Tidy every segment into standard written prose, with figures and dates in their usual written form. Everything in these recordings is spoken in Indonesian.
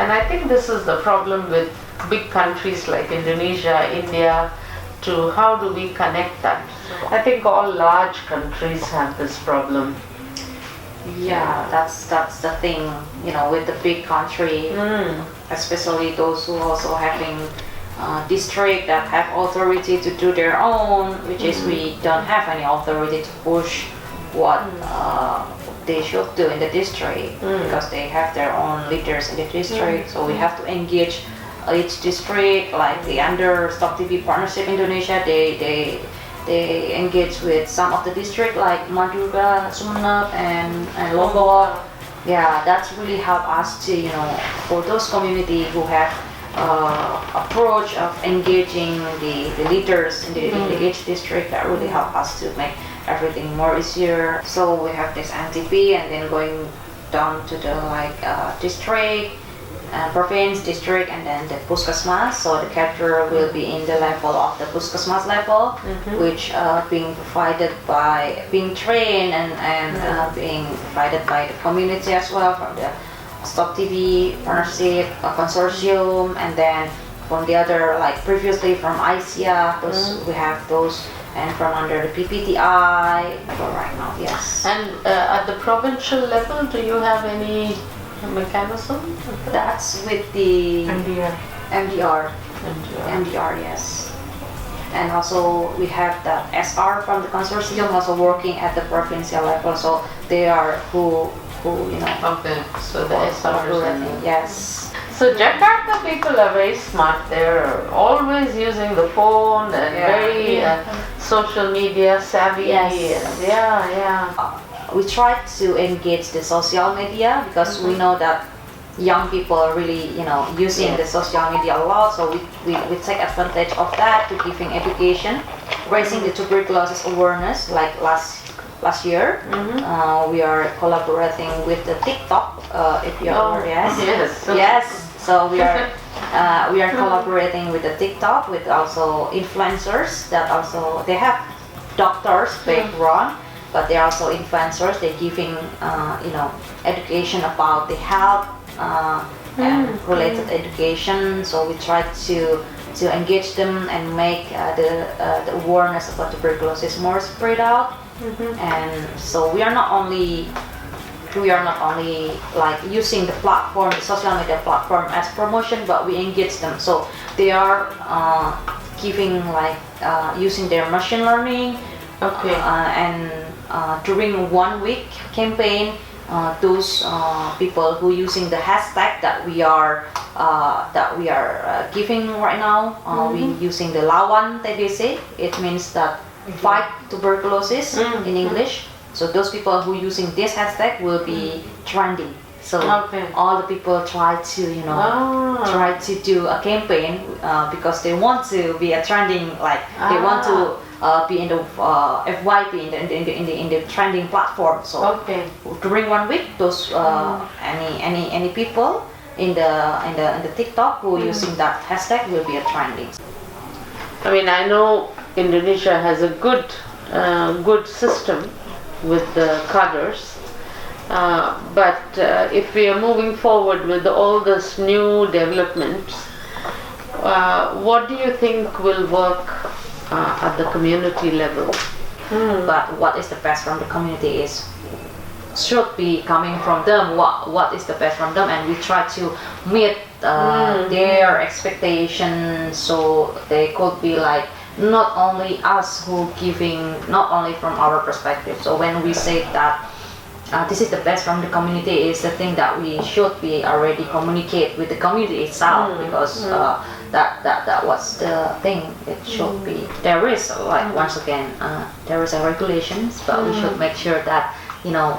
And I think this is the problem with big countries like Indonesia, India, to how do we connect that? I think all large countries have this problem. Yeah, that's the thing, with the big country, especially those who also having district that have authority to do their own, which is we don't have any authority to push what they should do in the district because they have their own leaders in the district. So we have to engage each district, like the under Stop TB Partnership Indonesia, they engage with some of the district like Madura, Sumeneb, and Lombok. Yeah, that's really helped us to, for those community who have approach of engaging the leaders in each district, that really help us to make everything more easier. So we have this NTP, and then going down to the district, province, district, and then the Puskesmas. So the capture will be in the level of the Puskesmas level, which being trained and being provided by the community as well, from the Stop TB Partnership Consortium, and then from the other, like previously from ICIA, we have those, and from under the PPTI for right now, yes. And at the provincial level, do you have any mechanism? That's with the MDR. MDR, yes. And also we have the SR from the consortium also working at the provincial level, so they are who Okay, so the SR is yes. So Jakarta people are very smart. They're always using the phone and very social media savvy. Yes. We try to engage the social media because we know that young people are really, using the social media a lot. So we take advantage of that to giving education, raising the tuberculosis awareness. Like last year, we are collaborating with the TikTok. If you are yes. So we are collaborating with the TikTok, with also influencers that also they have doctors background, but they're also influencers. They're giving education about the health and related education. So we try to engage them and make the awareness about tuberculosis more spread out. And so we are not only like using the platform, the social media platform as promotion, but we engage them. So they are giving using their machine learning. And during 1 week campaign, those people who using the hashtag that we are giving right now, we using the Lawan TBC. It means that fight tuberculosis in English. So those people who using this hashtag will be trending. So all the people try to do a campaign because they want to be a trending, they want to be in the FYP in the trending platform. So during 1 week, those any people in the TikTok who using that hashtag will be a trending. I mean, I know Indonesia has a good system with the cadres, but if we are moving forward with all this new developments, what do you think will work at the community level? But what is the best from the community should be coming from them. What is the best from them, and we try to meet their expectations, so they could be like not only us who giving, not only from our perspective. So when we say that this is the best from the community, is the thing that we should be already communicate with the community itself, because that was the thing. It should be, there is once again there is a regulations, but we should make sure that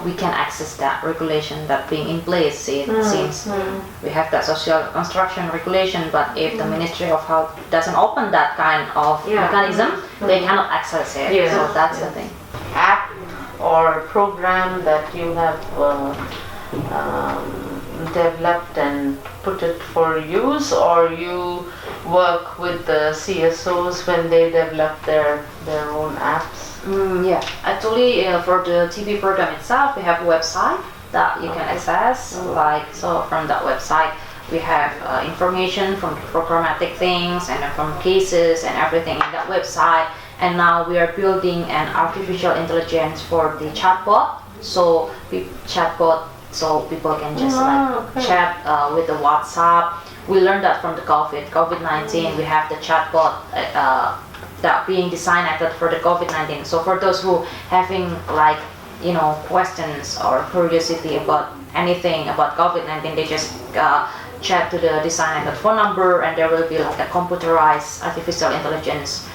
we can access that regulation that being in place, since we have that social construction regulation, but if the Ministry of Health doesn't open that kind of mechanism, they cannot access it. So that's the thing. App or program that you have developed and put it for use, or you work with the CSOs when they develop their own apps? Actually, for the TB program itself, we have a website that you can access. So from that website, we have information from the programmatic things and from cases and everything in that website. And now we are building an artificial intelligence for the chatbot. So so people can just chat with the WhatsApp. We learned that from the COVID-19. We have the chatbot that being designed for the COVID-19. So for those who having questions or curiosity about anything about COVID-19, they just chat to the designated phone number, and there will be like a computerized artificial intelligence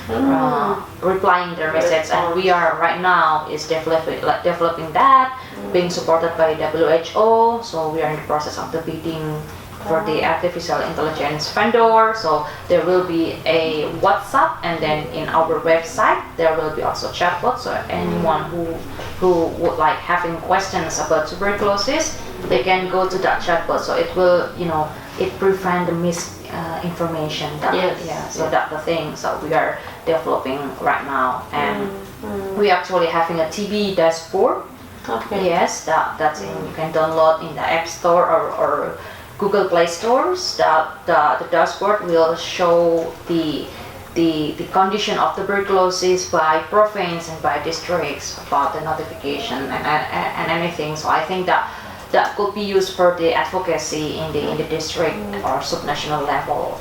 replying their message. And we are right now is developing that, being supported by WHO. So we are in the process of the bidding for the artificial intelligence vendor. So there will be a WhatsApp, and then in our website there will be also chatbot. So anyone who would like having questions about tuberculosis, they can go to that chatbot. So it will, it prevent the misinformation. So that's the thing. So we are developing right now, and we actually having a TB dashboard. Okay. Yes, that's you can download in the App Store or Google Play stores. The dashboard will show the condition of tuberculosis by province and by districts, about the notification and anything. So I think that could be used for the advocacy in the district or subnational level,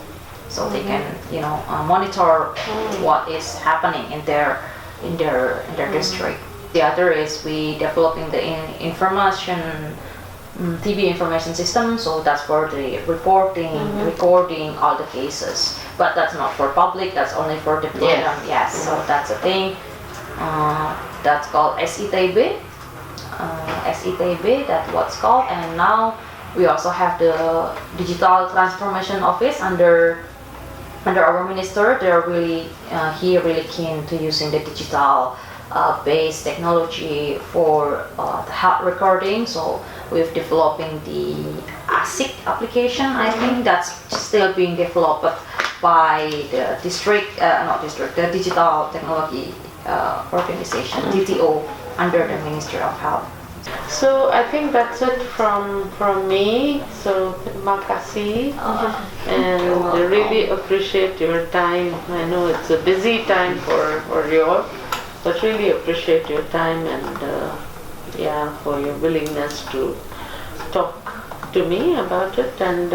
so they can monitor what is happening in their district. The other is we developing the information TB information system, so that's for the reporting, recording all the cases. But that's not for public, that's only for the program. Yes, so that's a thing. That's called SITB. SITB, that's what's called. And now we also have the Digital Transformation Office under our minister. They're really really keen to using the digital based technology for the health recording. So we're developing the ASIC application. I think that's still being developed by the the Digital Technology Organization, DTO, under the Ministry of Health. So I think that's it from me. So terima kasih, and I really appreciate your time. I know it's a busy time for you all, but really appreciate your time and for your willingness to talk to me about it. And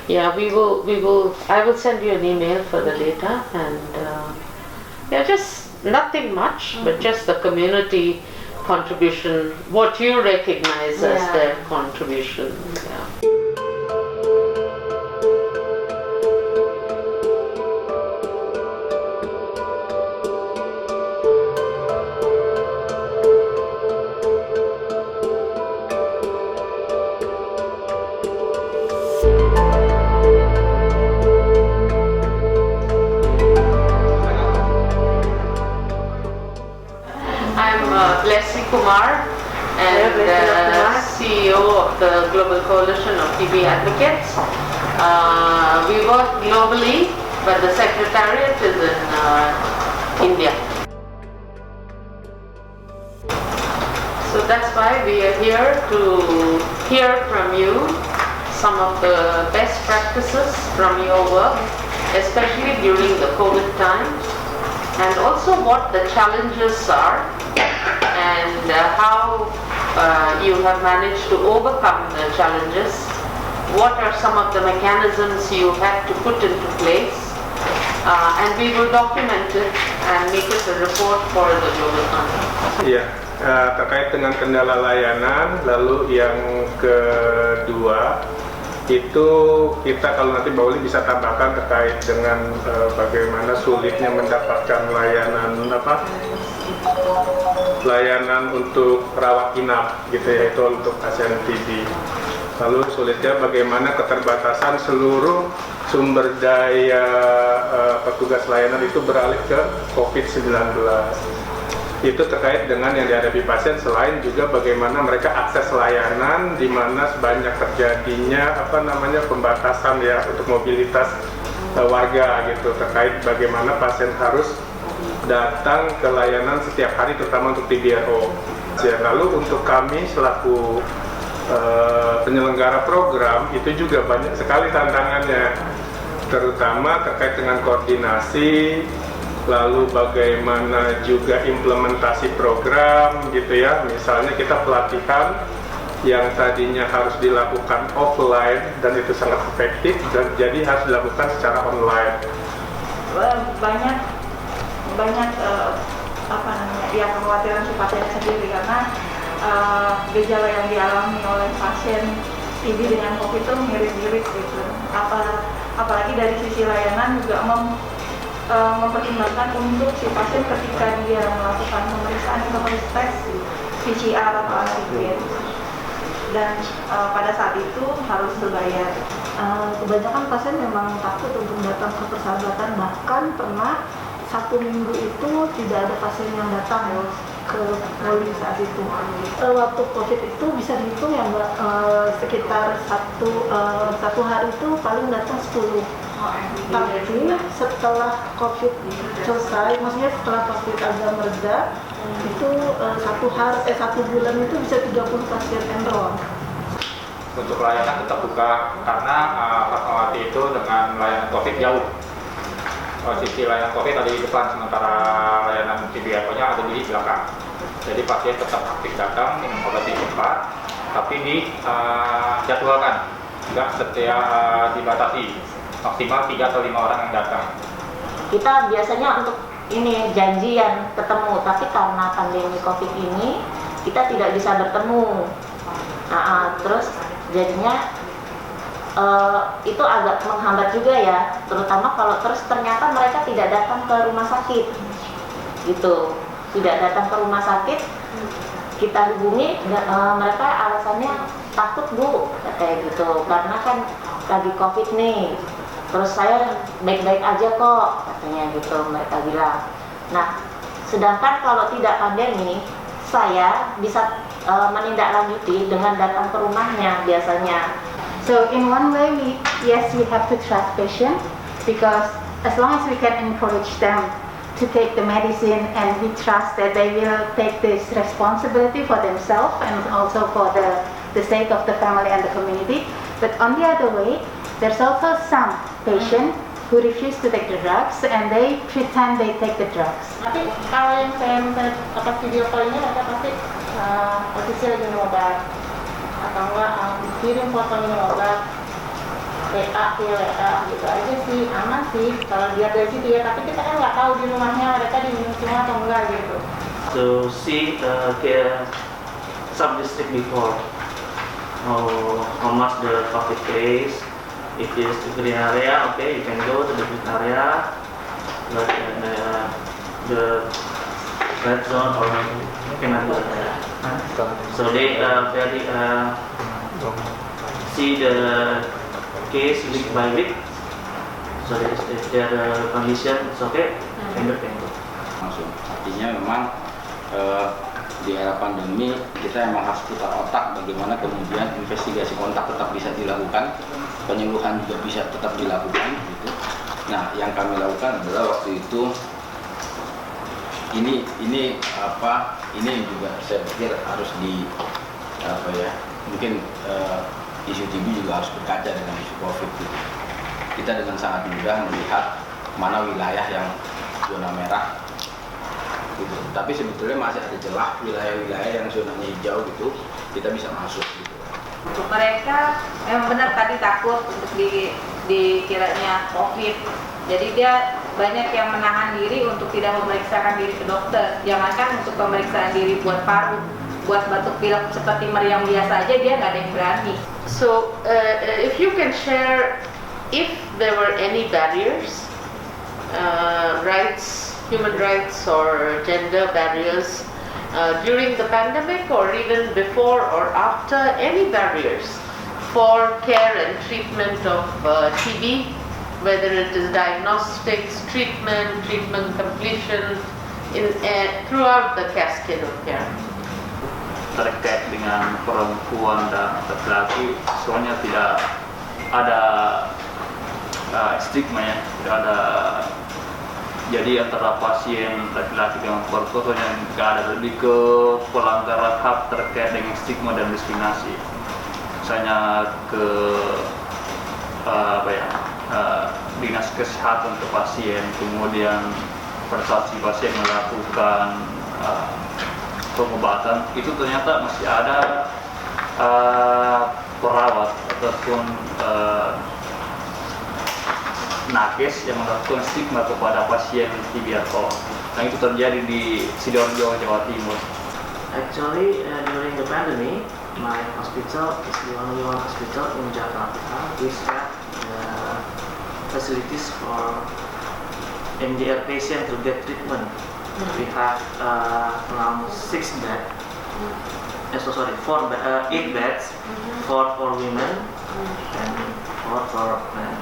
we will. I will send you an email for the data, and just nothing much, but just the community contribution, what you recognize as their contribution. Leslie Kumar, and CEO of the Global Coalition of TB Advocates. We work globally, but the secretariat is in India. So that's why we are here to hear from you some of the best practices from your work, especially during the COVID times, and also what the challenges are, and how you have managed to overcome the challenges. What are some of the mechanisms you had to put into place, and we will document it and make it a report for the Global Conference. Iya, terkait dengan kendala layanan, lalu yang kedua itu kita, kalau nanti Mbak Uli bisa tambahkan terkait dengan bagaimana sulitnya mendapatkan layanan untuk rawat inap gitu ya, itu untuk pasien TB. Lalu sulitnya bagaimana keterbatasan seluruh sumber daya petugas layanan itu beralih ke COVID-19. Itu terkait dengan yang dihadapi pasien, selain juga bagaimana mereka akses layanan di mana banyak terjadinya pembatasan ya untuk mobilitas warga gitu, terkait bagaimana pasien harus datang ke layanan setiap hari terutama untuk TBRO. Lalu untuk kami selaku penyelenggara program itu juga banyak sekali tantangannya, terutama terkait dengan koordinasi, lalu bagaimana juga implementasi program gitu ya. Misalnya kita pelatihan yang tadinya harus dilakukan offline dan itu sangat efektif dan jadi harus dilakukan secara online. Banyak ya kekhawatiran si pasien sendiri karena gejala yang dialami oleh pasien TB dengan COVID itu mirip-mirip gitu. Apalagi dari sisi layanan juga mempertimbangkan untuk si pasien ketika dia melakukan pemeriksaan itu harus tes PCR atau antigen. Dan pada saat itu harus berbayar. Kebanyakan pasien memang takut untuk datang ke persahabatan, bahkan pernah 1 minggu itu tidak ada pasien yang datang ke poli saat itu. Waktu COVID itu bisa dihitung ya Mbak, sekitar satu hari itu paling datang 10. Tapi setelah COVID selesai, maksudnya setelah COVID agak mereda, itu 1 bulan itu bisa 30 pasien enroll. Untuk layanan tetap buka karena Fatmawati itu dengan layanan COVID jauh. Sisi layanan COVID ada di depan, sementara layanan TB-nya ada di belakang. Jadi pasien tetap aktif datang, minum obat di tempat, tapi dijadwalkan, nggak setiap dibatasi, maksimal 3 atau 5 orang yang datang. Kita biasanya untuk ini janjian ketemu, tapi karena pandemi COVID ini kita tidak bisa bertemu. Terus jadinya itu agak menghambat juga ya, terutama kalau terus ternyata mereka tidak datang ke rumah sakit gitu, tidak datang ke rumah sakit, kita hubungi mereka alasannya takut Bu kayak gitu, karena kan lagi COVID nih, terus saya baik-baik aja kok katanya gitu mereka bilang. Nah sedangkan kalau tidak pandemi saya bisa menindaklanjuti dengan datang ke rumahnya biasanya. So in one way, we have to trust patients, because as long as we can encourage them to take the medicine and we trust that they will take this responsibility for themselves and also for the sake of the family and the community. But on the other way, there's also some patients who refuse to take the drugs and they pretend they take the drugs. Tapi kalau yang saya video call ini mereka pasti posisi lagi minum obat, atau enggak kirim foto minum obat, WA gitu aja sih, aman sih kalau dia dari situ ya, tapi kita kan nggak tahu di rumahnya mereka diminum semua atau enggak gitu. So see sub-district before how much the COVID case. If it is the green area, okay, you can go to the green area, but the red zone or you cannot go there. So they very see the case week by week. So if their condition is okay, can go. Langsung. Artinya memang di era pandemi kita memang harus putar otak bagaimana kemudian investigasi kontak tetap bisa dilakukan, penyembuhan juga bisa tetap dilakukan gitu. Nah, yang kami lakukan adalah waktu itu ini juga saya pikir harus mungkin isu TB juga harus berkaca dengan isu COVID gitu. Kita dengan sangat mudah melihat mana wilayah yang zona merah gitu. Tapi sebetulnya masih ada celah wilayah-wilayah yang zonanya hijau gitu, kita bisa masuk gitu. Untuk mereka memang benar tadi takut untuk dikiranya COVID. Jadi dia banyak yang menahan diri untuk tidak memeriksakan diri ke dokter. Jangankan untuk pemeriksaan diri buat paru, buat batuk pilek seperti meriang biasa aja dia nggak ada yang berani. So, if you can share if there were any barriers, human rights or gender barriers during the pandemic or even before or after, any barriers for care and treatment of TB, whether it is diagnostics, treatment completion, throughout the cascade of care. Terkait dengan perempuan dan laki-laki, soalnya tidak ada stigma ya, tidak ada. Jadi antara pasien laki-laki dengan perempuan yang nggak ada, lebih ke pelanggaran hak terkait dengan stigma dan diskriminasi. misalnya ke dinas kesehatan ke pasien, kemudian pada saat si pasien melakukan pengobatan, itu ternyata masih ada perawat ataupun nakes yang melakukan stigma kepada pasien TB alkohol. Nah, itu terjadi di Sidoarjo, Jawa Timur. Actually, during the pandemic, my hospital is the only one hospital in Jakarta which have facilities for MDR patient to get treatment. We have around 8 beds, 4 for women and 4 for men.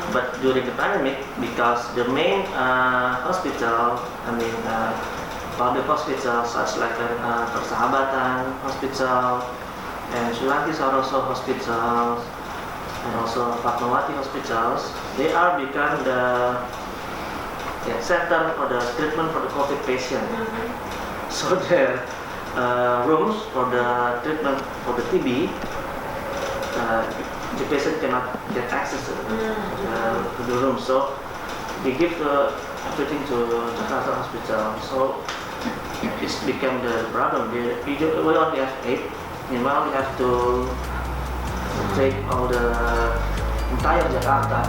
But during the pandemic, because the main hospital, public hospitals such like Persahabatan Hospital and Sulaki Saroso Hospitals and also Fatmawati Hospitals, they are become the center for the treatment for the COVID patient. So their rooms for the treatment for the TB, the patient cannot get access to the room. So we give everything to Jakarta Hospital. So it's become the problem. We only have 8. Meanwhile, we have to take all the entire Jakarta.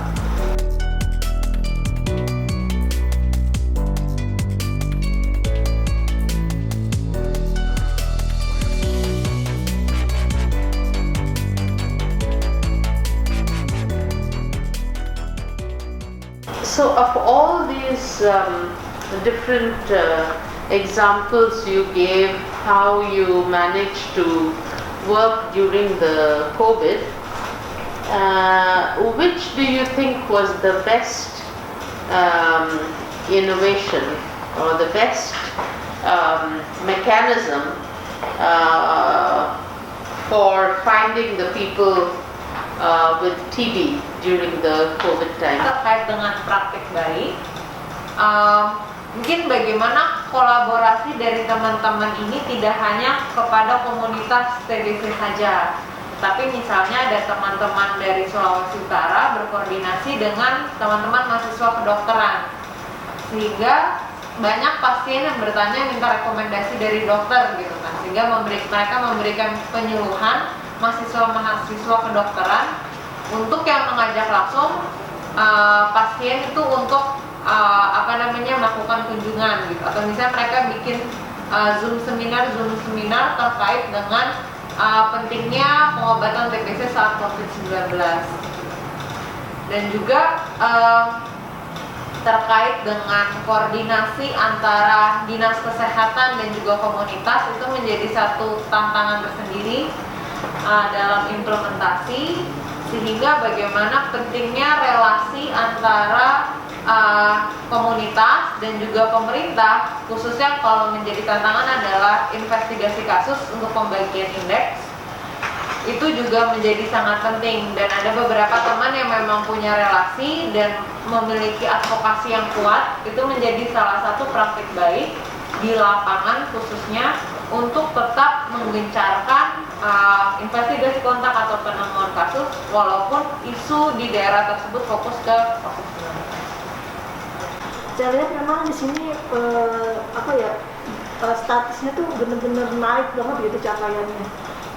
So of all these different examples you gave, how you managed to work during the COVID, which do you think was the best innovation or the best mechanism for finding the people with TB during the COVID time? Terkait dengan praktik baik, mungkin bagaimana kolaborasi dari teman-teman ini tidak hanya kepada komunitas TBC saja, tapi misalnya ada teman-teman dari Sulawesi Utara berkoordinasi dengan teman-teman mahasiswa kedokteran, sehingga banyak pasien yang bertanya minta rekomendasi dari dokter gitu kan, sehingga mereka memberikan penyuluhan mahasiswa kedokteran untuk yang mengajak langsung pasien itu untuk melakukan kunjungan gitu, atau misalnya mereka bikin Zoom seminar terkait dengan pentingnya pengobatan TBC saat COVID-19, dan juga terkait dengan koordinasi antara dinas kesehatan dan juga komunitas, itu menjadi satu tantangan tersendiri dalam implementasi, sehingga bagaimana pentingnya relasi antara komunitas dan juga pemerintah, khususnya kalau menjadi tantangan adalah investigasi kasus untuk pembagian indeks, itu juga menjadi sangat penting. Dan ada beberapa teman yang memang punya relasi dan memiliki advokasi yang kuat, itu menjadi salah satu praktik baik di lapangan khususnya untuk tetap menggencarkan investigasi kontak atau penemuan kasus, walaupun isu di daerah tersebut fokus ke COVID-19. Saya lihat memang di sini statusnya tuh bener-bener naik banget gitu capaiannya,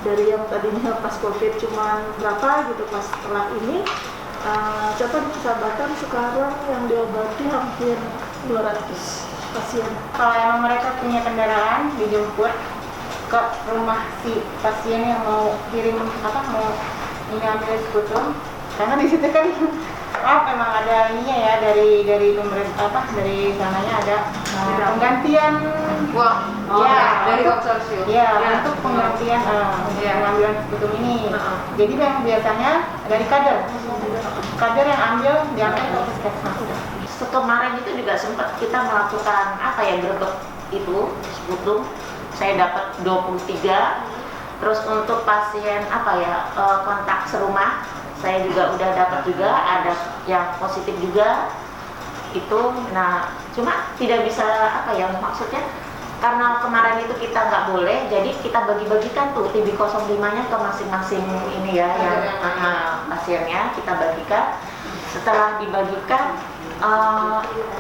dari yang tadinya pas COVID cuma berapa gitu, pas setelah ini contoh di Persahabatan sekarang yang diobati hampir 200 pasien. Kalau emang mereka punya kendaraan, dijemput ke rumah si pasien yang mau mau ambil sekutum, karena di situ kan memang ada ininya ya, dari pemerintah dari sananya ada penggantian uang dari konsorsium untuk penggantian pengambilan sekutum ini. Jadi memang biasanya dari kader yang diambil ke puskesmas. Kemarin itu juga sempat kita melakukan gerbek itu sekutum, saya dapat 23. Terus untuk pasien kontak serumah, saya juga udah dapat juga, ada yang positif juga itu. Nah, cuma tidak bisa maksudnya karena kemarin itu kita nggak boleh, jadi kita bagi-bagikan tuh TB 05-nya ke masing-masing ini ya, yang pasiennya kita bagikan. Setelah dibagikan,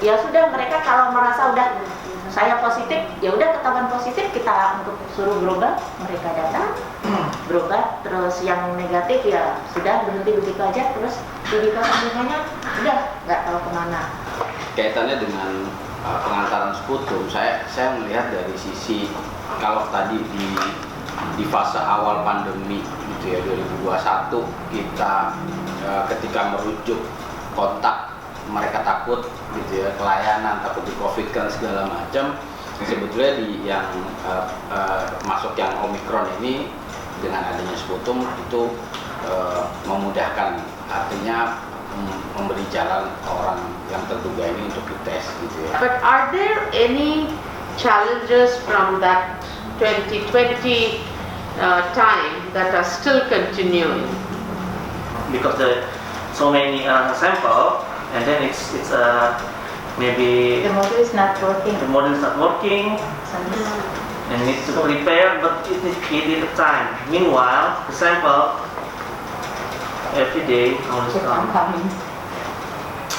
ya sudah mereka kalau merasa udah saya positif, ya udah ketahuan positif, kita untuk suruh berobat, mereka datang berobat. Terus yang negatif ya sudah berhenti begitu aja. Terus TB 05-nya udah nggak tahu kemana. Kaitannya dengan pengantaran sputum, saya melihat dari sisi kalau tadi di fase awal pandemi gitu ya 2021 kita ketika merujuk kontak mereka takut gitu ya, pelayanan takut di COVID kan segala macam. Sebetulnya di yang masuk yang Omikron ini dengan adanya sputum itu memudahkan, artinya memberi jalan orang yang terduga ini untuk dites gitu ya. But are there any challenges from that 2020 time that are still continuing? Because the so many sample, and then it's maybe The model is not working. the model is not working and needs to prepare, but it needs time. Meanwhile, the sample every day always come.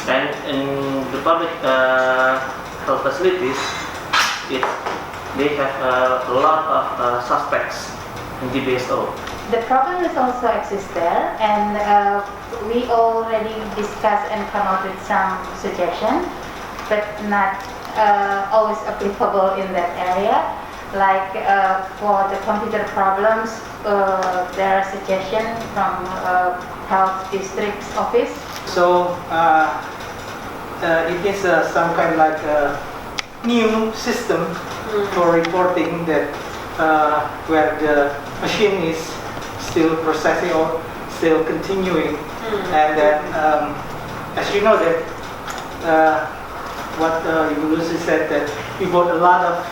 And in the public health facilities, they have a lot of suspects in DBSO. The problem is also exists there, and we already discussed and come up with some suggestions, but not always applicable in that area. Like for the computer problems, there are suggestions from health district's office. So it is some kind of like a new system for reporting that where the machine is still processing or still continuing, and then as you know that what Ibu Lucy said, that we bought a lot of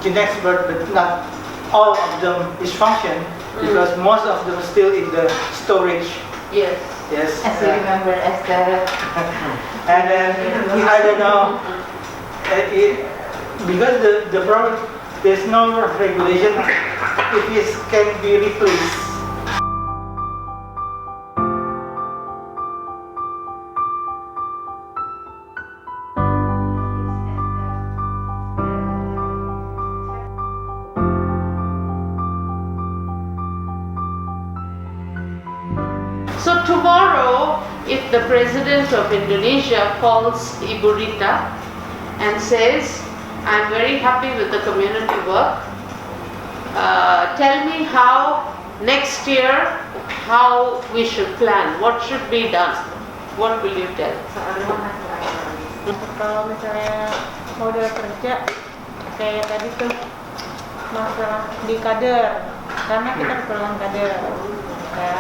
genetics, but not all of them is function because most of them still in the storage. Yes. Yes. As you remember, as the And then I don't know because the problem, there's no regulation if it can be replaced. So tomorrow, if the President of Indonesia calls Ibu Rita and says, I'm very happy with the community work, tell me how next year, how we should plan, what should be done. What will you tell? Kalau misalnya model kerja kayak tadi tuh masalah di kader, karena kita keperluan kader ya.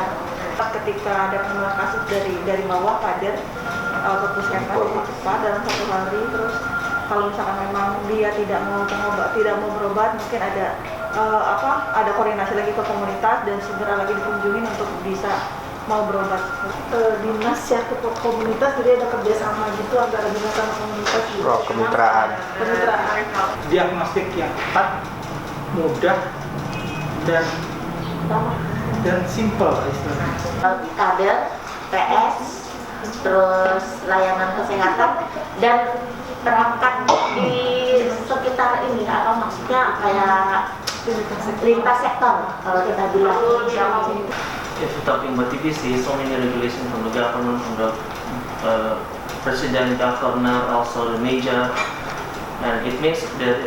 Ketika ada penularan kasus dari bawah kader ke puskesmas cepat dalam 1 hari, terus kalau misalkan memang dia tidak mau berobat, mungkin ada ada koordinasi lagi ke komunitas dan segera lagi dikunjungi untuk bisa mau berobat. Dinas ya ke komunitas, jadi ada kerjasama gitu antara dinas sama komunitas. Kemitraan. Diagnostik yang tepat, mudah, dan simple istilahnya. Kader, PS, terus layanan kesehatan, dan perangkat di sekitar ini, apa maksudnya kayak lintas sektor kalau kita bilang. If you're talking about TBC, so many regulations from the government, from the president, governor, also the major, and it means that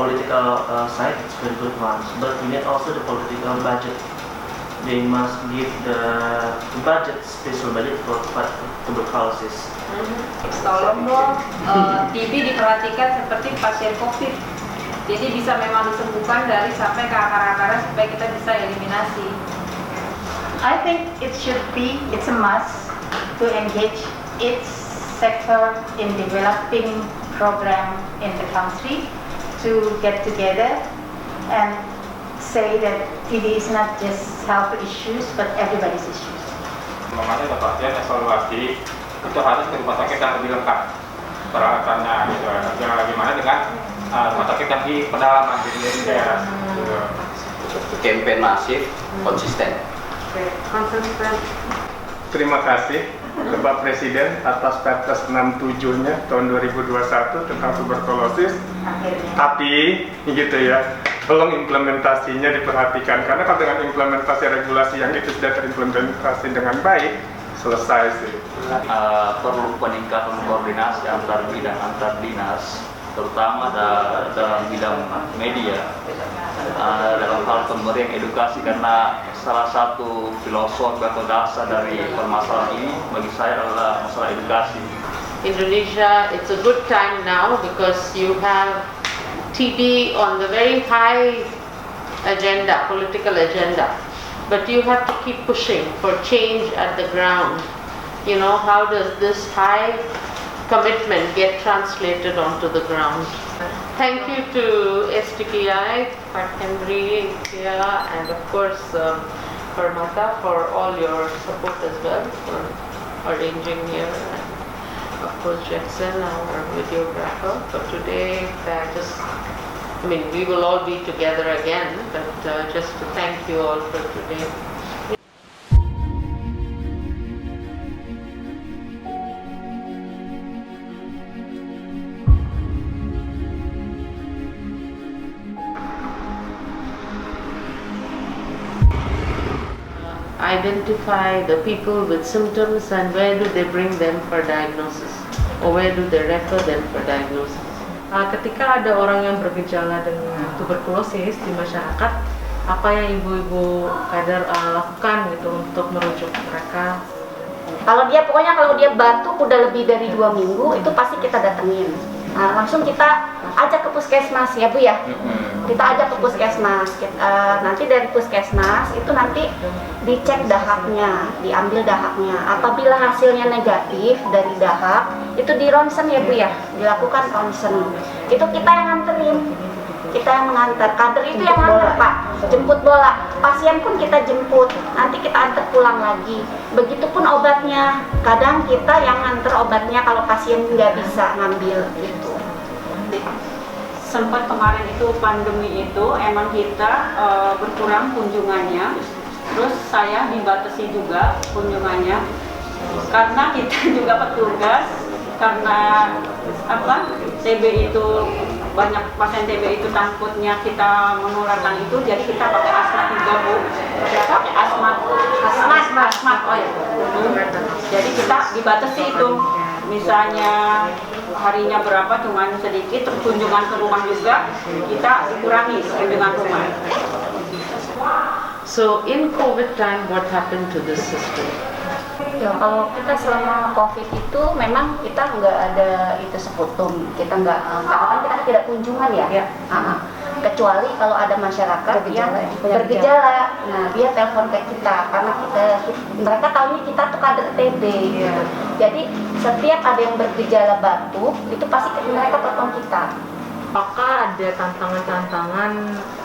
political side is very good ones, but we need also the political budget. They must give the budget, special budget for tuberculosis. Tolong dong TB diperhatikan seperti pasien COVID. Jadi bisa memang disembuhkan dari sampai ke akar-akarnya supaya kita bisa eliminasi. I think it's a must to engage each sector in developing program in the country to get together and say that TB is not just health issues but everybody's issues. Makanya ada pasien evaluasi itu harus ke rumah sakit yang lebih lengkap peralatannya gitu. Gimana dengan rumah sakit yang di pedalaman di daerah. Campaign masif, konsisten. Terima kasih Bapak Presiden atas Perpres 67-nya tahun 2021 tentang tuberkulosis. Tapi gitu ya, belum implementasinya diperhatikan, karena kalau dengan implementasi regulasi yang itu sudah terimplementasi dengan baik, selesai sih. Perlu peningkatan koordinasi antar bidang antar dinas, terutama dalam bidang media, dalam hal pemberian edukasi, karena salah satu filosofi atau dasar dari permasalahan ini bagi saya adalah masalah edukasi. Indonesia, it's a good time now because you have TB on the very high agenda, political agenda. But you have to keep pushing for change at the ground. You know, how does this high commitment get translated onto the ground? Thank you to STPI, Pak Henry, Kia, and of course Permata for all your support as well, for arranging here, and of course Jackson, our videographer. For today, we will all be together again, but just to thank you all for today. Identify the people with symptoms and where do they bring them for diagnosis, or where do they refer them for diagnosis. Ketika ada orang yang bergejala dengan tuberkulosis di masyarakat, apa yang ibu-ibu kader lakukan gitu untuk merujuk mereka? Kalau dia batuk udah lebih dari 2 minggu, itu pasti kita datengin. Langsung kita ajak ke puskesmas ya Bu ya. Kita ajak ke puskesmas. Nanti dari puskesmas itu nanti dicek dahaknya, diambil dahaknya. Apabila hasilnya negatif dari dahak, itu di ronsen ya Bu ya, dilakukan ronsen. Itu kita yang nganterin. Kita yang mengantar, kader itu yang ngantar Pak, jemput bola, pasien pun kita jemput, nanti kita antar pulang lagi. Begitupun obatnya, kadang kita yang ngantar obatnya kalau pasien nggak bisa ngambil gitu. Sempat kemarin itu pandemi itu emang kita berkurang kunjungannya, terus saya dibatasi juga kunjungannya karena kita juga petugas, karena TB itu banyak pasien TB itu takutnya kita menularkan itu, jadi kita pakai asmat juga Bu. Pakai asmat. Oh ya. Jadi kita dibatasi itu. Misalnya harinya berapa cuman sedikit, terus kunjungan ke rumah juga kita dikurangi kunjungan rumah. So in COVID time, what happened to this system? Ya, kalau kita selama COVID itu memang kita nggak ada itu sekutum, kita nggak, karena kan kita tidak kunjungan ya. Kecuali kalau ada masyarakat yang bergejala, nah dia telepon ke kita karena mereka tahunya kita tuh kader TB. Gitu. Jadi setiap ada yang bergejala batuk itu pasti mereka telepon kita. Apakah ada tantangan-tantangan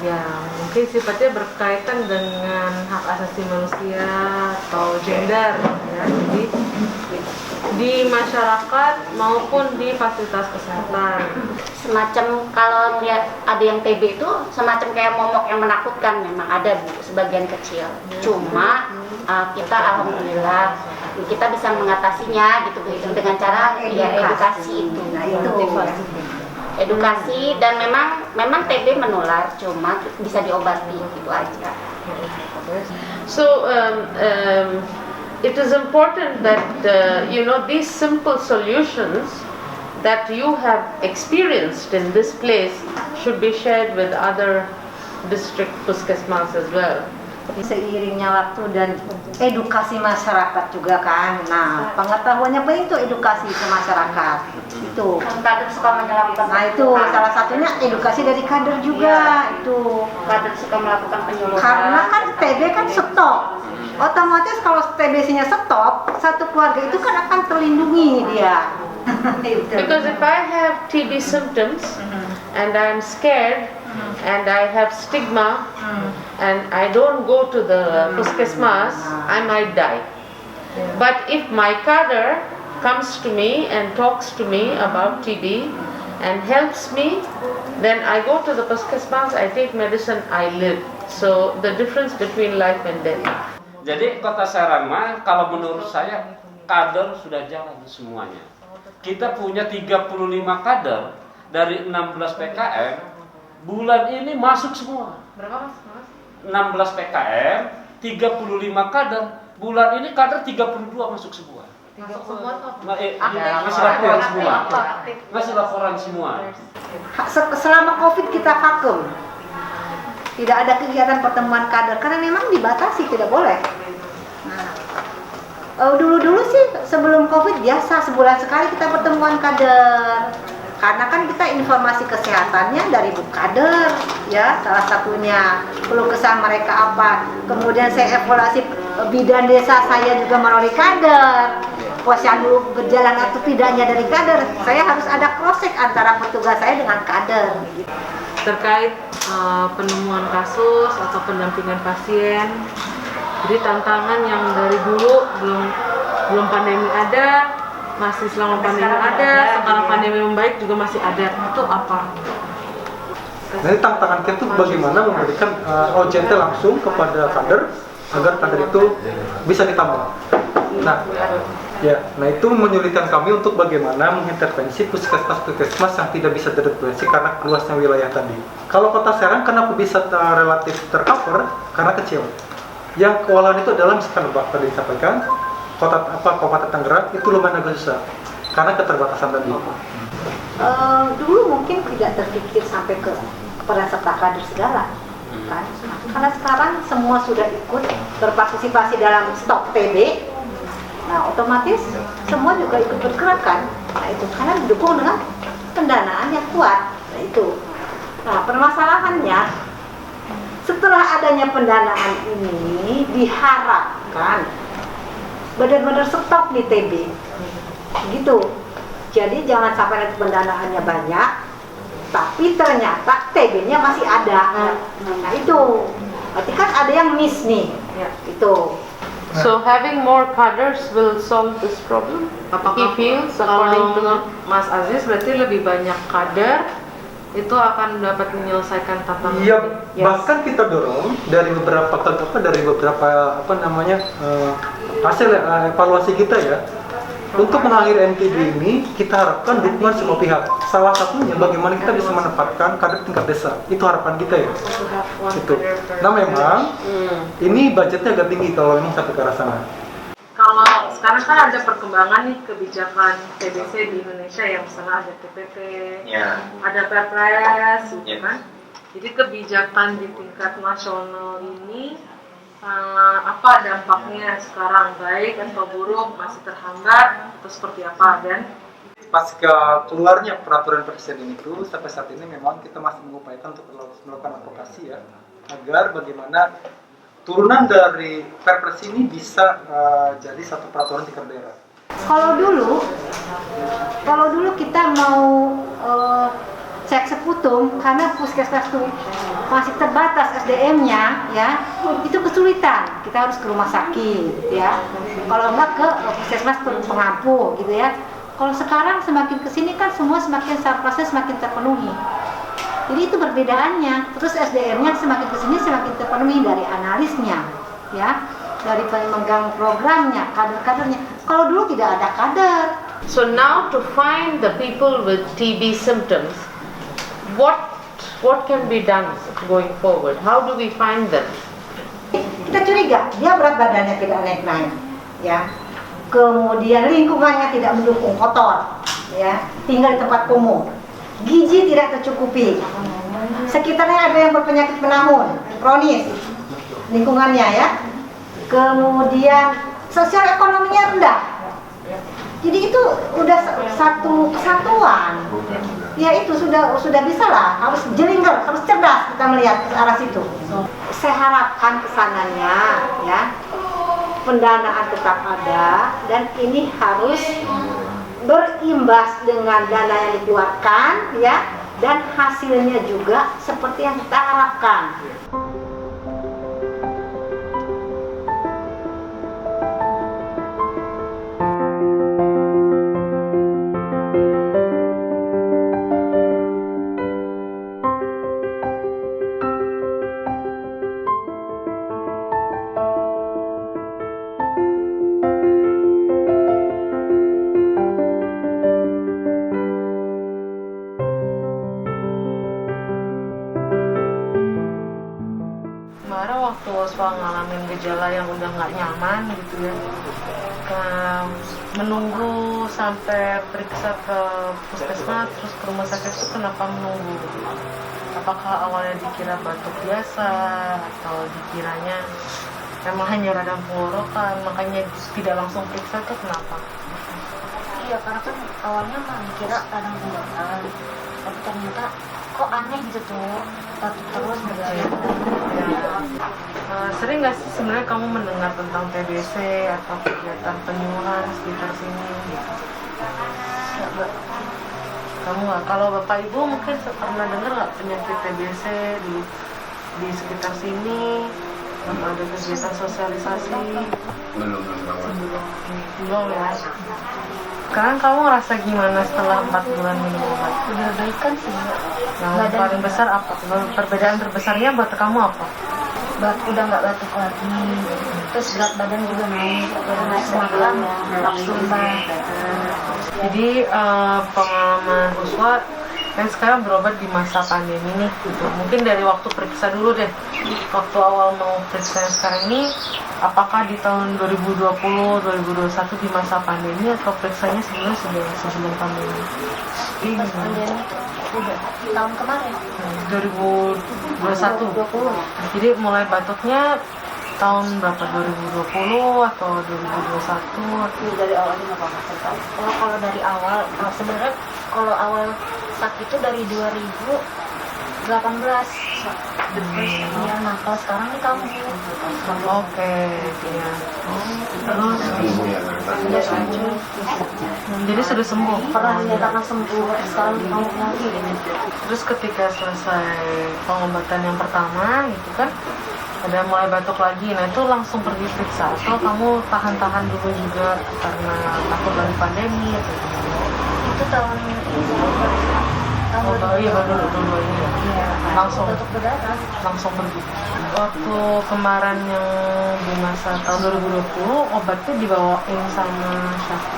yang mungkin sifatnya berkaitan dengan hak asasi manusia atau gender ya? Jadi di masyarakat maupun di fasilitas kesehatan. Semacam kalau lihat ada yang TB itu semacam kayak momok yang menakutkan, memang ada Bu, sebagian kecil. Cuma kita alhamdulillah kita bisa mengatasinya gitu dengan cara edukasi itu. Nah, itu edukasi, dan memang TB menular, cuma bisa diobati gitu aja. So it is important that these simple solutions that you have experienced in this place should be shared with other district puskesmas as well. Seiringnya waktu dan edukasi masyarakat juga kan. Nah, pengetahuannya penting itu edukasi ke masyarakat. Itu. Kader suka melakukan. Nah, itu salah satunya edukasi dari kader juga. Itu. Kader suka melakukan penyuluhan. Karena kan TB kan stop. Otomatis kalau TBC-nya stop, satu keluarga itu kan akan terlindungi dia. Because if I have TB symptoms and I'm scared and I have stigma and I don't go to the puskesmas, I might die. But if my kader comes to me and talks to me about TB, and helps me, then I go to the puskesmas, I take medicine, I live. So the difference between life and death. Jadi Kota Serang mah kalau menurut saya kader sudah jalan semuanya. Kita punya 35 kader dari 16 PKM, bulan ini masuk semua. Berapa mas? 16 PKM, 35 kader, bulan ini kader 32 masuk semua. Masuk semua tuh. Masih laporan semua. Masih laporan semua. Selama COVID kita vakum. Tidak ada kegiatan pertemuan kader karena memang dibatasi, tidak boleh. Nah, dulu-dulu sih sebelum COVID biasa sebulan sekali kita pertemuan kader. Karena kan kita informasi kesehatannya dari Bu Kader, ya salah satunya keluh kesah mereka apa. Kemudian saya evaluasi bidan desa saya juga melalui kader. Posyandu berjalan atau tidaknya dari kader, saya harus ada cross check antara petugas saya dengan kader. Terkait penemuan kasus atau pendampingan pasien, jadi tantangan yang dari dulu belum pandemi ada, masih selama pandemi ada, sekarang pandemi membaik juga masih ada, itu apa? Jadi tantangan kita itu bagaimana memberikan OJT langsung kepada kader agar kader itu bisa ditambah. Nah itu menyulitkan kami untuk bagaimana mengintervensi puskesmas yang tidak bisa terintervensi karena luasnya wilayah tadi. Kalau Kota Serang kenapa bisa relatif tercover? Karena kecil. Yang kewalahan itu adalah misalkan Pak tadi disampaikan, Kabupaten Tangerang itu lumayan agak susah karena keterbatasan tadi. Dulu mungkin tidak terpikir sampai ke peran serta kader segala, kan? Karena sekarang semua sudah ikut berpartisipasi dalam stok TB. Nah, otomatis semua juga ikut bergerak kan? Nah, itu karena didukung dengan pendanaan yang kuat. Nah, itu. Nah, permasalahannya setelah adanya pendanaan ini diharapkan benar-benar stop di TB. Gitu. Jadi jangan sampai nanti pendanaannya banyak, tapi ternyata TB-nya masih ada. Nah, itu. Berarti kan ada yang miss nih. Ya, itu. So having more cadres will solve this problem. Apakah according to Mas Aziz berarti lebih banyak kader itu akan dapat menyelesaikan tantangan? Iya, bahkan kita dorong dari beberapa hasil evaluasi kita ya. Untuk mengakhiri NTB ini kita harapkan dukungan semua pihak. Salah satunya bagaimana kita bisa menempatkan kader tingkat desa. Itu harapan kita ya. Itu. Nah memang ini budgetnya agak tinggi kalau memang sampai ke arah sana. Kalau sekarang kan ada perkembangan nih kebijakan TBC di Indonesia yang misalnya ada TPP, ada Perpres, gitu kan. Jadi kebijakan di tingkat nasional ini apa dampaknya sekarang, baik atau buruk, masih terhambat atau seperti apa? Dan pasca keluarnya peraturan presiden itu sampai saat ini memang kita masih mengupayakan untuk melakukan advokasi ya, agar bagaimana turunan dari Perpres ini bisa jadi satu peraturan tingkat daerah. Kalau dulu kita mau cek seputum karena puskesmas itu masih terbatas SDM-nya ya, itu kesulitan, kita harus ke rumah sakit ya, kalau enggak ke puskesmas pengampu gitu ya. Kalau sekarang semakin kesini kan semua semakin proses semakin terpenuhi, jadi itu perbedaannya. Terus SDM-nya semakin kesini semakin terpenuhi dari analisnya ya, dari pemegang programnya, kader-kadernya. Kalau dulu tidak ada kader. So now to find the people with TB symptoms, what can be done going forward? How do we find them? Kita curiga dia berat badannya tidak naik-naik, ya. Kemudian lingkungannya tidak mendukung, kotor, ya. Tinggal di tempat kumuh, gizi tidak tercukupi, sekitarnya ada yang berpenyakit menahun, kronis, lingkungannya ya. Kemudian sosial ekonominya rendah. Jadi itu udah satu kesatuan. Ya itu sudah bisa lah, harus jelinger, harus cerdas kita melihat ke arah situ. Saya harapkan kesananya ya, pendanaan tetap ada dan ini harus berimbas dengan dana yang dikeluarkan ya, dan hasilnya juga seperti yang kita harapkan. waktu Oswa ngalamin gejala yang udah nggak nyaman gitu ya, menunggu sampai periksa ke puskesmas terus ke rumah sakit itu kenapa menunggu? Apakah awalnya dikira batuk biasa atau dikiranya memang hanya radang tenggorokan, makanya tidak langsung periksa itu kenapa? Iya, karena kan awalnya mah dikira radang tenggorokan, tapi ternyata kok aneh gitu tuh, batuk terus berjalan. Sering nggak sih sebenarnya kamu mendengar tentang TBC atau kegiatan penyuluhan sekitar sini? Nggak. Kamu nggak? Kalau bapak ibu mungkin pernah dengar nggak penyakit TBC di sekitar sini? Atau ada kegiatan sosialisasi? Belum ya. Sekarang kamu ngerasa gimana setelah 4 bulan minum obat? Udah baikan sih. Yang paling besar apa? Perbedaan terbesarnya buat kamu apa? Udah nggak batuk lagi, terus berat badan juga naik, semalam nafsu makan. Jadi pengalaman Uswa kan sekarang berobat di masa pandemi nih gitu. Mungkin dari waktu periksa dulu deh, waktu awal mau periksa yang sekarang ini, apakah di tahun 2020, 2021 di masa pandemi atau periksanya sebenarnya sebelum pandemi? Pas pandemi udah tahun kemarin 2021. Jadi mulai batuknya tahun berapa? 2020 atau 2021? Dari awal ini apa tahu? Kalau dari awal, sebenarnya kalau awal sakit itu dari 2018. Iya, nah kalau sekarang nih kamu. Oke, iya. Terus Sudah sembuh. Jadi sudah sembuh. Pernah dinyatakan sembuh, sekarang kamu lagi. Terus ketika selesai pengobatan yang pertama gitu kan, ada mulai batuk lagi, nah itu langsung pergi periksa atau kamu tahan-tahan dulu juga karena takut lagi pandemi atau gimana? Itu tahun ini iya baru dulu ini ya. Iya, Langsung batuk berdarah. langsung pergi. Waktu kemarin yang di masa tahun 2020 obatnya dibawain sama siapa?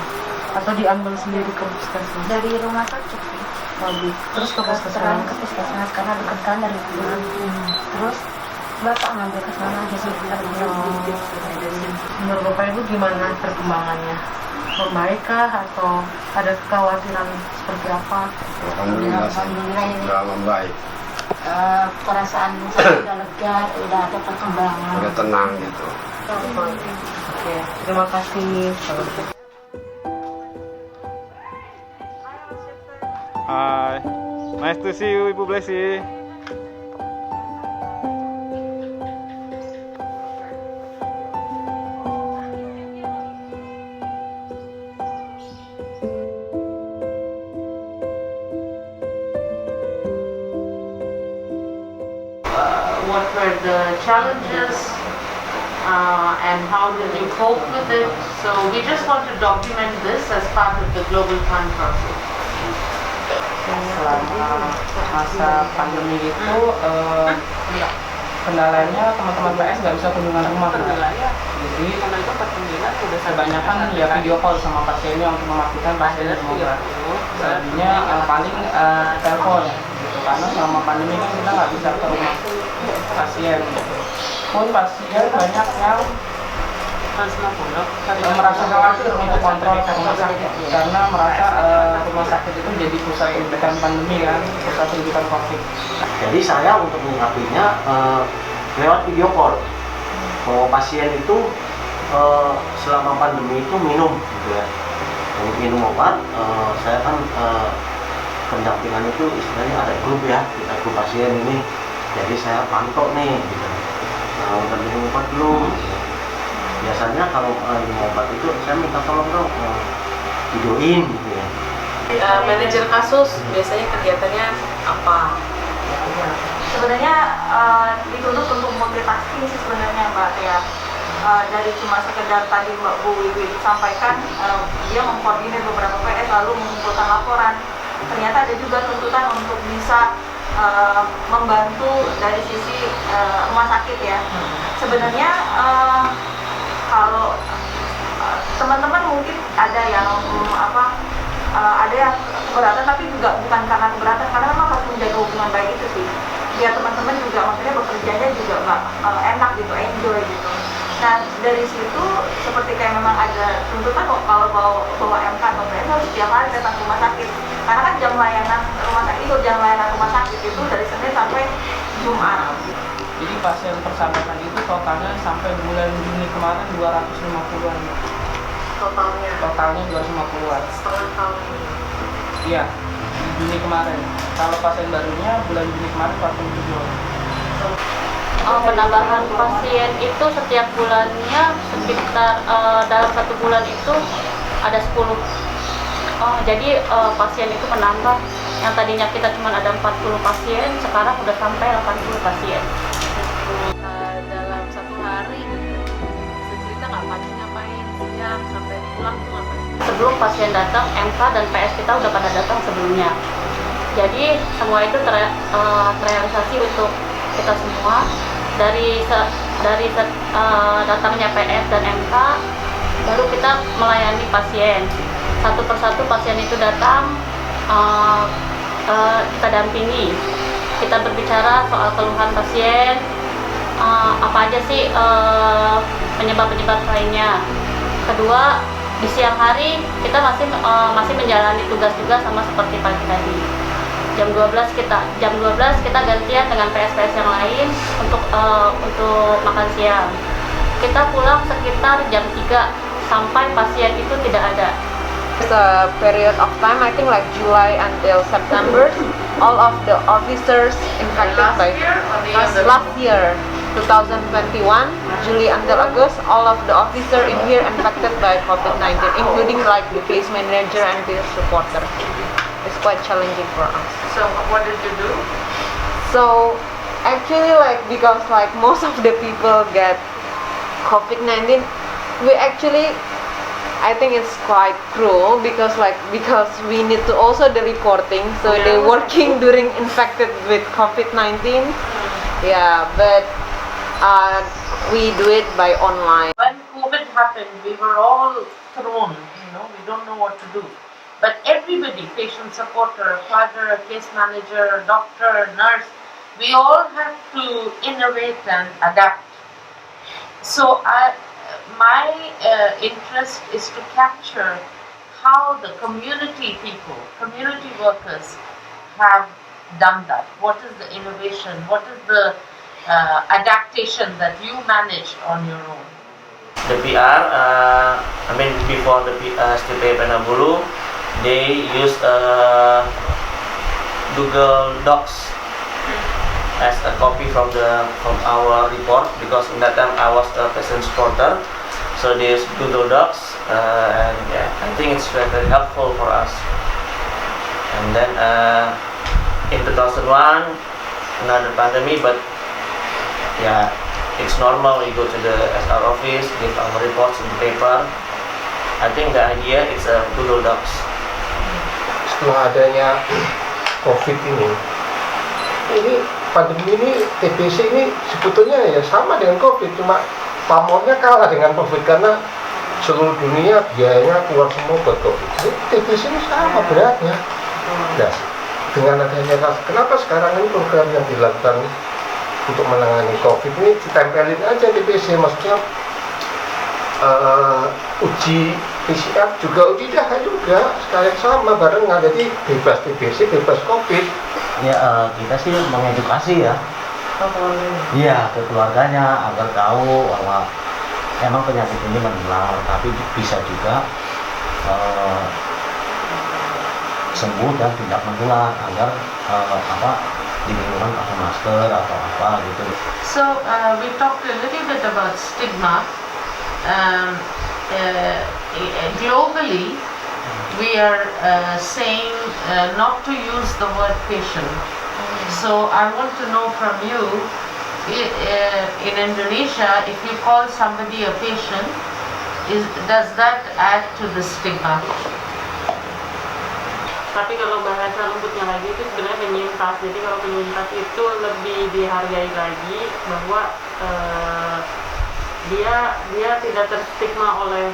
Atau diambil sendiri ke puskesmas? Dari rumah sakit sih. Lagi. Terus ke Sekarang puskesmas? ke puskesmas karena dekat kan dari rumah. Terus bapak ngambil ke sana aja sih. Menurut bapak ibu gimana perkembangannya? Membaikkah atau ada kekhawatiran seperti apa? Alhamdulillah ini Sudah membaik, perasaan saya udah lega, udah ada perkembangan. udah tenang gitu. Oke, terima kasih. Hai, nice to see you Ibu Blessy. What were the challenges and how did you cope with it? So we just want to document this as part of the Global Fund process. Selama masa pandemi itu kendalanya teman-teman PS nggak bisa kunjungan rumah. Jadi kebanyakan ya video call sama pasiennya untuk memastikan pasien sembuh. Jadinya paling telepon gitu, karena selama pandemi kan kita nggak bisa ke rumah pasien. Pun pasien banyak yang merasa khawatir untuk kontrol ke rumah sakit karena merasa rumah sakit itu jadi pusat rujukan pandemi kan, pusat rujukan COVID. Jadi saya untuk menyikapinya lewat video call. Bahwa pasien itu selama pandemi itu minum gitu ya. Minum obat, saya kan pendampingan itu istilahnya ada grup ya, kita grup pasien ini. Jadi saya pantau nih gitu. Nah, udah minum obat belum? Biasanya kalau minum obat itu saya minta tolong dong videoin gitu ya. Manajer kasus biasanya kegiatannya apa? Sebenarnya dituntut untuk motivasi sih sebenarnya Mbak ya. Dari cuma sekedar tadi Mbak Bu Wiwi sampaikan dia mengkoordinir beberapa PS lalu mengumpulkan laporan. Ternyata ada juga tuntutan untuk bisa membantu dari sisi rumah sakit ya. Sebenarnya kalau teman-teman mungkin ada yang ada yang keberatan, tapi juga bukan karena keberatan, karena memang harus menjaga hubungan baik itu sih. biar teman-teman juga maksudnya bekerjanya juga nggak enak gitu, enjoy gitu. Nah dari situ seperti kayak memang ada tuntutan kok kalau bawa MK atau PS harus setiap hari datang ke rumah sakit, karena kan jam layanan rumah sakit itu dari Senin sampai Jumat. Jadi pasien persahabatan itu totalnya sampai bulan Juni kemarin 250-an. Totalnya 250-an. Setengah tahun. Iya, di Juni kemarin. Kalau pasien barunya bulan Juni kemarin 47-an. Penambahan pasien itu setiap bulannya sekitar dalam 1 bulan itu ada 10. Jadi pasien itu menambah. Yang tadinya kita cuma ada 40 pasien, sekarang udah sampai 80 pasien. Dalam 1 hari cerita nggak pagi ngapain, siang sampai pulang tuh ngapain? Sebelum pasien datang, MK dan PS kita udah pada datang sebelumnya. Jadi semua itu terrealisasi untuk kita semua. Dari datangnya PS dan MK, baru kita melayani pasien. Satu persatu pasien itu datang, kita dampingi. Kita berbicara soal keluhan pasien, apa aja sih penyebab-penyebab lainnya. Kedua, di siang hari kita masih menjalani tugas juga sama seperti pagi tadi. Jam 12 kita gantian dengan PS-PS yang lain untuk makan siang. Kita pulang sekitar jam 3 sampai pasien itu tidak ada. It's a period of time, I think like July until September, all of the officers infected by last year 2021, July until August, all of the officers in here infected by COVID-19, including like the case manager and case reporter. It's quite challenging for us. So what did you do? So actually like because like most of the people get COVID-19, we actually I think it's quite cruel because we need to also the reporting, so they're working during infected with COVID-19. Yeah, but we do it by online. When COVID happened, we were all thrown, we don't know what to do. But everybody, patient supporter, father, case manager, doctor, nurse, we all have to innovate and adapt. So my interest is to capture how the community people, community workers have done that. What is the innovation? What is the adaptation that you managed on your own? The PR, before the STP Penabulu, they use Google Docs as a copy from our report, because in that time I was a patient supporter. So they use Google Docs, and yeah, I think it's very, very helpful for us. And then in 2001, another pandemic, but yeah, it's normal. We go to the SR office, give our reports in the paper. I think the idea is Google Docs. Setelah adanya COVID ini pandemi ini, TBC ini sebetulnya ya sama dengan COVID, cuma pamornya kalah dengan COVID karena seluruh dunia biayanya keluar semua buat COVID. Jadi TBC ini sama beratnya. Nah, dengan adanya kenapa sekarang ini program yang dilakukan untuk menangani COVID ini ditempelin aja TBC, maksudnya uji PCR juga uji dah juga sekalian sama barengan, jadi bebas TBC, bebas COVID. Ya kita sih mengedukasi ya. Iya, ke keluarganya agar tahu bahwa emang penyakit ini menular, tapi bisa juga sembuh dan tidak menular, agar di lingkungan pakai masker atau apa gitu. So we talked a little bit about stigma. Globally, we are saying not to use the word patient. So I want to know from you, in Indonesia, if you call somebody a patient, does that add to the stigma? Tapi kalau bahasa lembutnya lagi itu sebenarnya penyintas. Jadi kalau penyintas itu lebih dihargai lagi, bahwa dia tidak terstigma oleh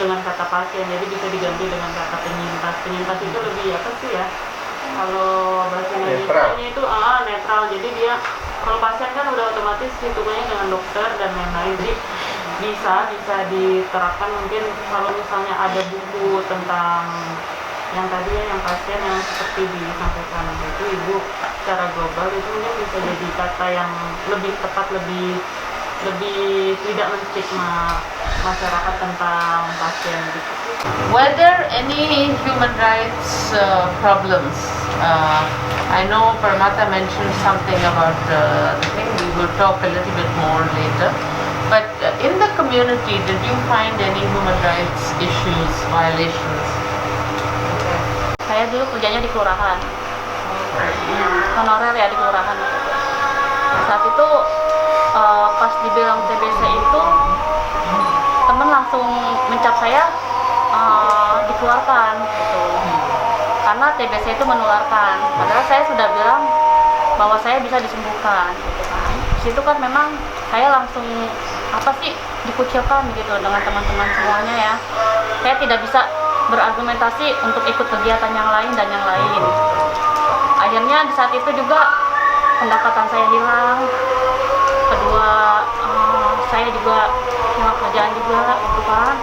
dengan kata pasien, jadi bisa diganti dengan kata penyintas. Penyintas itu lebih apa sih ya? Kalau bahasa Indonesia itu netral, jadi dia kalau pasien kan udah otomatis hitungannya dengan dokter dan lain-lain, jadi bisa diterapkan. Mungkin kalau misalnya ada buku tentang yang tadi yang pasien yang seperti disampaikan itu Ibu secara global, itu mungkin bisa jadi kata yang lebih tepat, lebih tidak menstigma masyarakat tentang pasien gitu. Were there any human rights problems? I know Paramata mentioned something about the thing. We will talk a little bit more later. But in the community, did you find any human rights issues, violations? Saya dulu kerjanya di kelurahan, honorer ya di kelurahan. Saat itu pas dibilang TBC itu, temen langsung mencap saya dikeluarkan gitu. Karena TBC itu menularkan. Padahal saya sudah bilang bahwa saya bisa disembuhkan gitu kan. Di situ kan memang saya langsung dikucilkan gitu dengan teman-teman semuanya ya. Saya tidak bisa berargumentasi untuk ikut kegiatan yang lain dan yang lain. Akhirnya di saat itu juga pendapatan saya hilang. Kedua, saya juga hilang kerjaan juga gitu kan.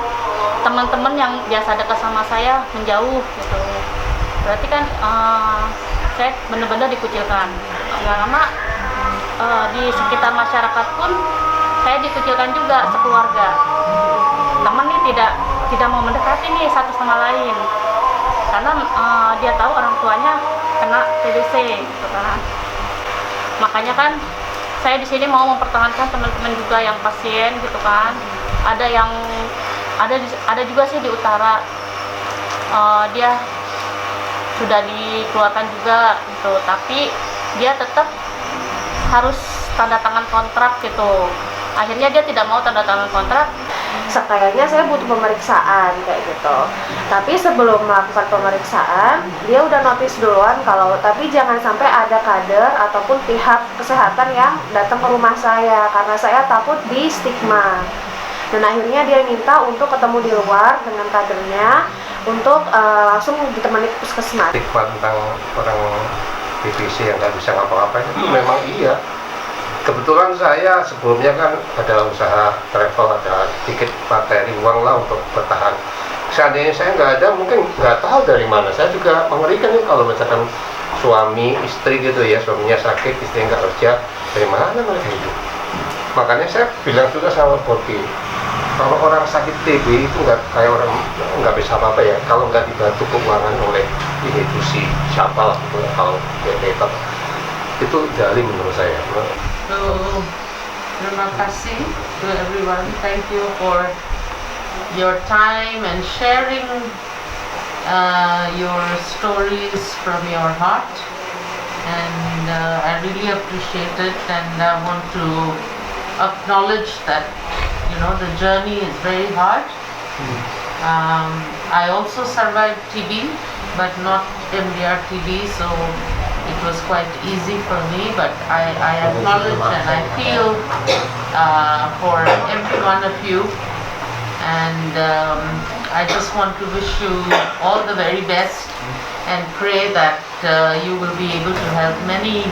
Teman-teman yang biasa dekat sama saya menjauh gitu. Berarti kan saya benar-benar dikucilkan. Nggak lama di sekitar masyarakat pun saya dikucilkan juga sekeluarga. Teman nih tidak mau mendekati nih satu sama lain karena dia tahu orang tuanya kena TBC gitu kan. Makanya kan saya di sini mau mempertahankan teman-teman juga yang pasien gitu kan. Ada juga sih di utara dia sudah dikeluarkan juga gitu, tapi dia tetap harus tanda tangan kontrak gitu. Akhirnya dia tidak mau tanda tangan kontrak. Sekayaknya saya butuh pemeriksaan kayak gitu. Tapi sebelum melakukan pemeriksaan, dia udah notis duluan tapi jangan sampai ada kader ataupun pihak kesehatan yang datang ke rumah saya karena saya takut di stigma. Dan akhirnya dia minta untuk ketemu di luar dengan kadernya untuk langsung ditemani puskesmas. Stigma tentang orang TBC yang nggak bisa ngapa-ngapain itu memang iya. Kebetulan saya sebelumnya kan ada usaha travel, ada sedikit materi uang lah untuk bertahan. Seandainya saya nggak ada, mungkin nggak tahu dari mana. Saya juga mengerikan nih kalau misalkan suami, istri gitu ya, suaminya sakit, istrinya nggak kerja, dari mana mereka hidup? Makanya saya bilang juga sama Bobi, kalau orang sakit TB itu nggak kayak orang nggak bisa apa-apa ya, kalau nggak dibantu keuangan oleh institusi siapa lah, kalau BPT itu zalim menurut saya. So, terima kasih to everyone. Thank you for your time and sharing your stories from your heart. And I really appreciate it, and I want to acknowledge that the journey is very hard. I also survived TB, but not MDR TB, so it was quite easy for me, but I acknowledge and I feel for every one of you, and I just want to wish you all the very best and pray that you will be able to help many